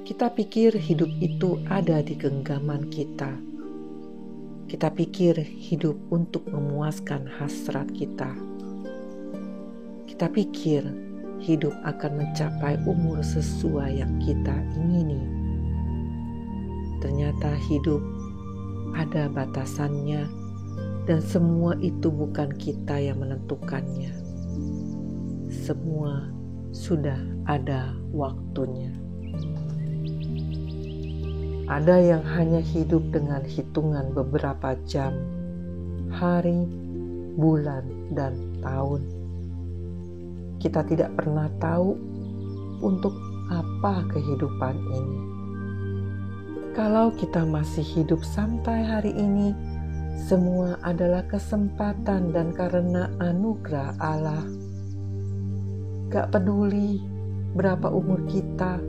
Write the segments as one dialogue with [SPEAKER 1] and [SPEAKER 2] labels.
[SPEAKER 1] Kita pikir hidup itu ada di genggaman kita. Kita pikir hidup untuk memuaskan hasrat kita. Kita pikir hidup akan mencapai umur sesuai yang kita ingini. Ternyata hidup ada batasannya, dan semua itu bukan kita yang menentukannya. Semua sudah ada waktunya. Ada yang hanya hidup dengan hitungan beberapa jam, hari, bulan, dan tahun. Kita tidak pernah tahu untuk apa kehidupan ini. Kalau kita masih hidup sampai hari ini, semua adalah kesempatan dan karena anugerah Allah. Gak peduli berapa umur kita,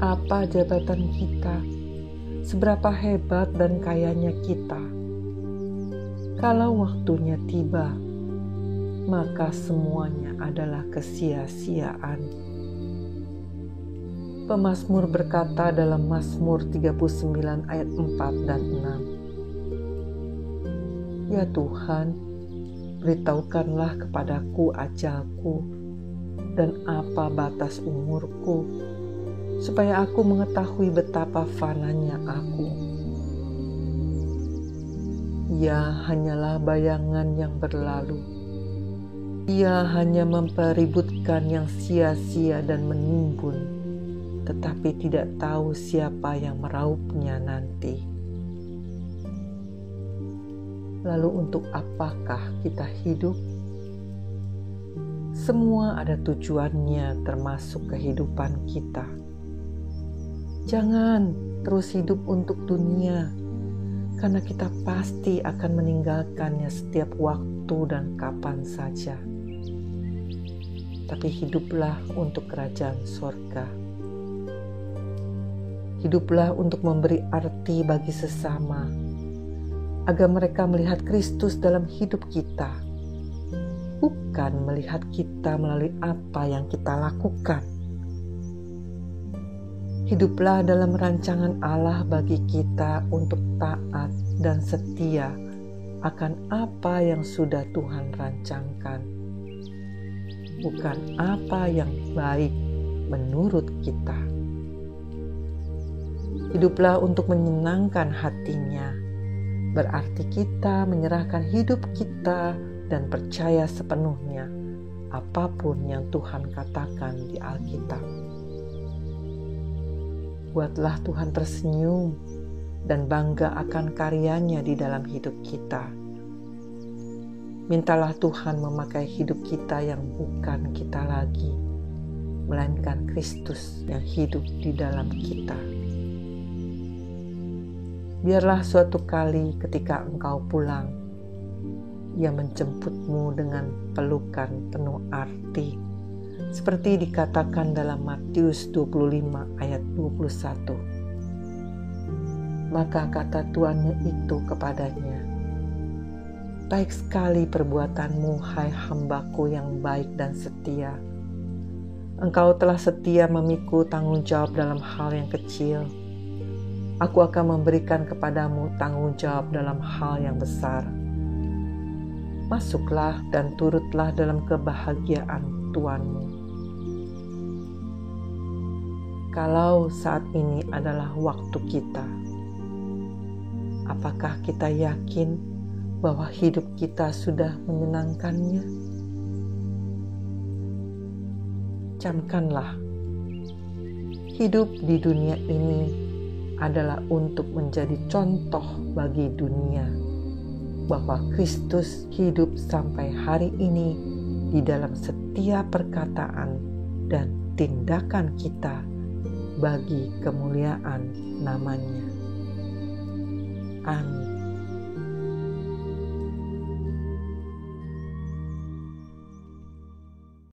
[SPEAKER 1] apa jabatan kita, seberapa hebat dan kayanya kita. Kalau waktunya tiba, maka semuanya adalah kesia-siaan. Pemazmur berkata dalam Mazmur 39 ayat 4 dan 6, "Ya Tuhan, beritahukanlah kepadaku ajalku dan apa batas umurku, supaya aku mengetahui betapa fananya aku." Ia hanyalah bayangan yang berlalu. Ia hanya mempeributkan yang sia-sia dan menimbun, tetapi tidak tahu siapa yang meraupnya nanti. Lalu untuk apakah kita hidup? Semua ada tujuannya, termasuk kehidupan kita. Jangan terus hidup untuk dunia, karena kita pasti akan meninggalkannya setiap waktu dan kapan saja. Tapi hiduplah untuk kerajaan sorga. Hiduplah untuk memberi arti bagi sesama, agar mereka melihat Kristus dalam hidup kita, bukan melihat kita melalui apa yang kita lakukan. Hiduplah dalam rancangan Allah bagi kita untuk taat dan setia akan apa yang sudah Tuhan rancangkan, bukan apa yang baik menurut kita. Hiduplah untuk menyenangkan hatinya, berarti kita menyerahkan hidup kita dan percaya sepenuhnya apapun yang Tuhan katakan di Alkitab. Buatlah Tuhan tersenyum dan bangga akan karyanya di dalam hidup kita. Mintalah Tuhan memakai hidup kita yang bukan kita lagi, melainkan Kristus yang hidup di dalam kita. Biarlah suatu kali ketika engkau pulang, Ia menjemputmu dengan pelukan penuh arti, seperti dikatakan dalam Matius 25 ayat 21. Maka kata tuannya itu kepadanya, "Baik sekali perbuatanmu, hai hambaku yang baik dan setia. Engkau telah setia memikul tanggung jawab dalam hal yang kecil. Aku akan memberikan kepadamu tanggung jawab dalam hal yang besar. Masuklah dan turutlah dalam kebahagiaan Tuanmu." Kalau saat ini adalah waktu kita, apakah kita yakin bahwa hidup kita sudah menyenangkannya? Camkanlah, hidup di dunia ini adalah untuk menjadi contoh bagi dunia bahwa Kristus hidup sampai hari ini di dalam setiap perkataan dan tindakan kita bagi kemuliaan namanya. Amin.